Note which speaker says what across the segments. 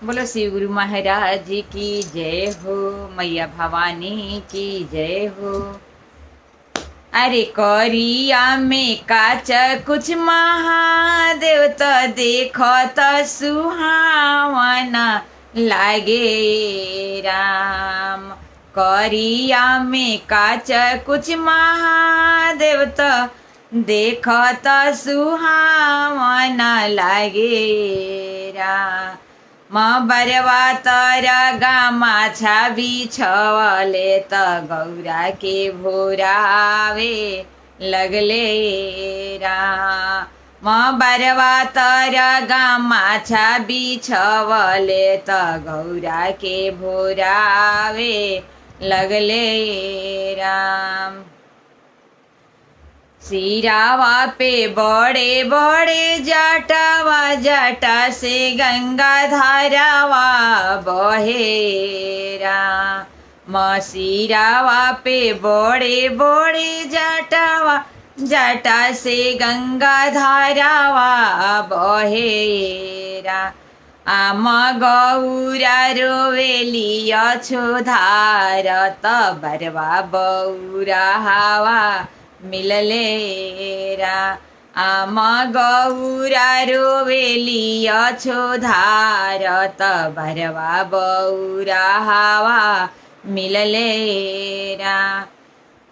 Speaker 1: बोलो शिव गुरु महाराज जी की जय हो। मैया भवानी की जय हो। अरे करिया में काच कुछ महादेव तो देखो तो सुहावना लागे राम। करिया में काच कुछ महादेव तो देखो तो सुहावना लागे राम। बरवा तर गामा छाबी छवले त गौरा के भोरावे लगले राम। बरवा तर गामा छाबी छवले त गौरा के भोरावे लगले राम। सिरावा पे बड़े बड़े जटावा जटा से गंगा धारावा बहेरा। सिरावा पे बड़े बड़े जटावा जटा से गंगा धारावा बहेरा। आम गौरा रोवेली अछोधार त बरवा बौरा हावा मिललेरा। आम गौरा रोवेली अछोधार त बरवा बौरा हावा मिललेरा।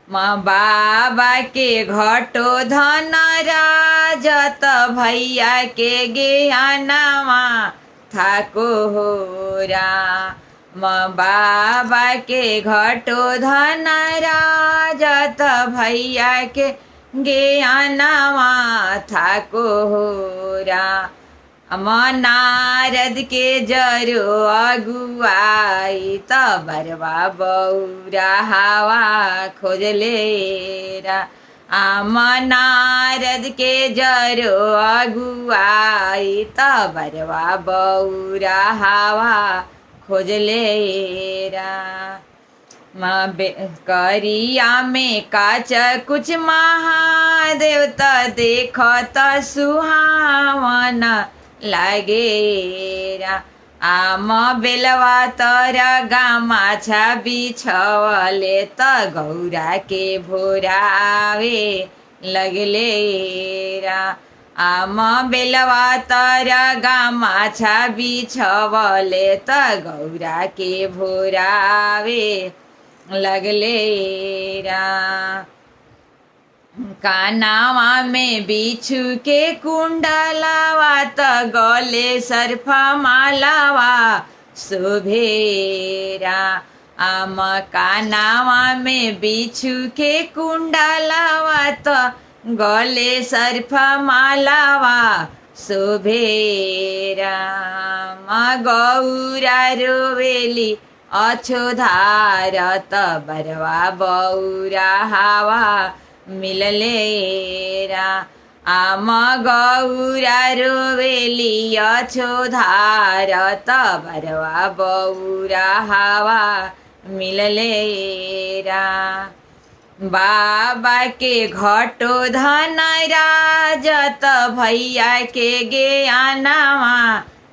Speaker 1: बाबा के घटो धन राजत भैया के ज्ञानवा थाको होरा। बाबा के घटो धन राजत भैया के ज्ञानवा थाको होरा। नारद के जरो अगुआई त बरवा बौरा हावा खोजलेरा। नारद के जरो अगुआई त बरवा बौरा हावा खोजलेरा। करिया में काच कुछ महादेव त देखो त सुहावना लागेरा। आम बेलवा तर गामा छाबी छवले त गौरा के भोरावे लगलेरा। आम बेलवा तर गामा छाबी छवले त गौरा के भोरावे लगलेरा। कानावा में बिच्छू के कुंडलावा त गले सर्फ मालावा शोभेरा। आम कानावा में बिच्छू के कुंडलावा त गले सर्फ मालावा शोभेरा। गौरा रोवेली अछोधार त बरवा बौरा हावा मिललेरा। आम गौरा रोवेली अछोधार त बरवा बौरा हावा मिललेरा। बाबा के घटो धन राजत भैया के ज्ञानवा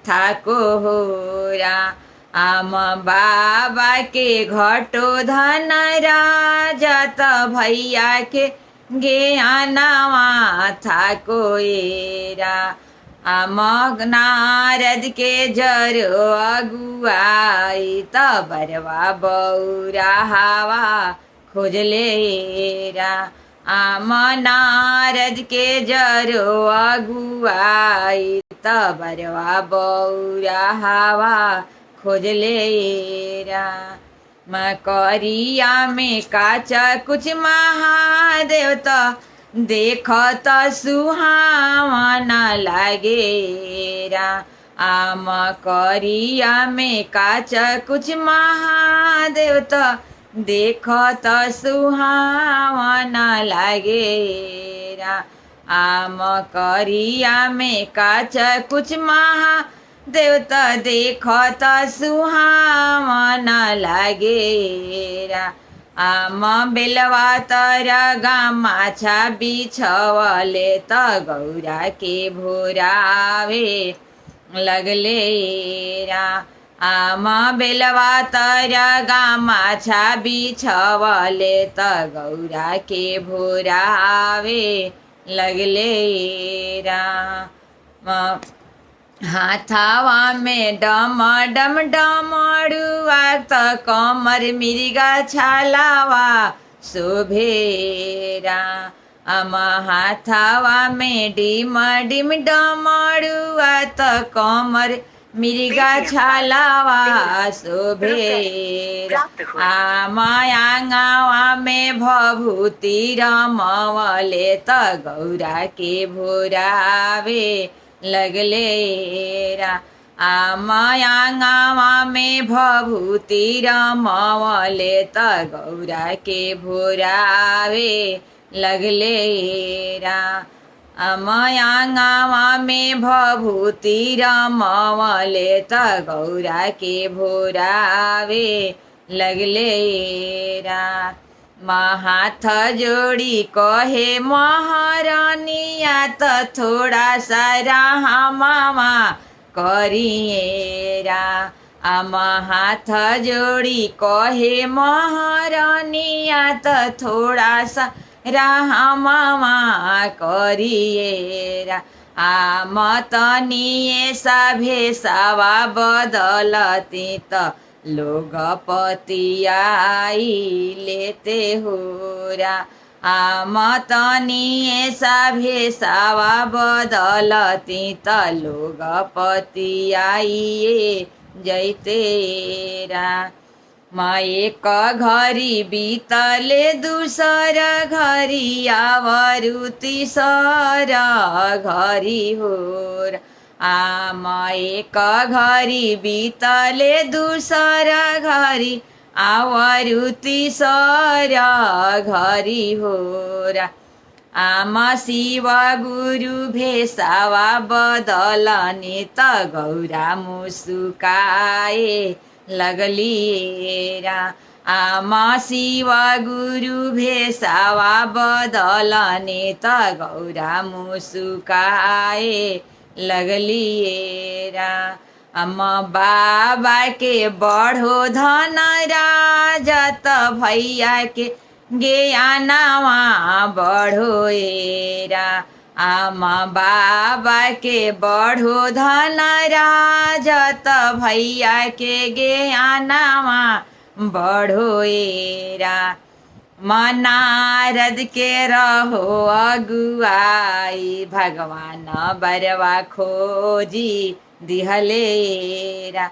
Speaker 1: थाको होरा। आम बाबा के घटो धन राजत भैया के ज्ञानवा थाको एरा। आम नारद के जरो अगुआई त बरवा बौरा हावा खोजलेरा। आम नारद के जरो अगुआई त बरवा बौरा हावा खोजलेरा। करिया में काच कुछ महादेव त देखो त सुहावना लागेरा। आम करिया में काच कुछ महादेव त देखो त सुहावना लागेरा। आम करिया में काच कुछ महादेव त देखो त सुहावना लागेरा। आम बेलवा तर गामा छाबी छवले त गौरा के भोरावे लगले रा। आमा बेलवा तर गामा छाबी छवले त गौरा के भोरावे लगले रा। हाथावा में डम डम डमरुआ त कमर मिर्गा छालावा शोभेरा। अमा हाथावा में डिम डिम डमरुआ त कमर मिर्गा छालावा शोभेरा। आमायांगावा में भभूति रमवले त गौरा के भोरावे लगले रा। आमायांगावा में भभूति रमवले त गौरा के भोरावे लगले रा। आमायांगावा में भभूति रमवले त गौरा के भोरावे लगले रा। हाथ जोड़ी कहे महारानिया त थोड़ा सारा हमामा करिएरा। आमा हाथ जोड़ी कहे महारानिया त थोड़ा सा हमामा करिएरा। आमतनिए सभे सवा बदलती त लोग पतियाई लेते होरा। आमतनिए सभे सवा बदलती त लोग पतियाई जैते रा। एक घरी बीतले दूसर घरी आवरु तीसर घरी होर। एक घरी बीतले दूसर घरी आवरु तीसर घरी होरा। आमा शिव गुरु भेषावा बदलने त गौरा मुस्काए लगली रा। आमा शिव गुरु भेषावा बदलने त गौरा मुस्काए लगली रा। अम्मा बाबा के बढ़ो धन राजत भैया के ज्ञानवा बढ़ो एरा। आमा बाबा के बढ़ो धन राजत भैया के ज्ञानवा बढ़ो एरा। नारद के रहो अगुआई भगवान बरवा खोजी दिहलेरा।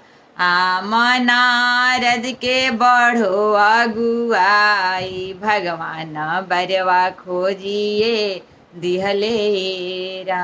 Speaker 1: नारद के बढ़ो अगुआई भगवान बरवा खोजिए दिहलेरा।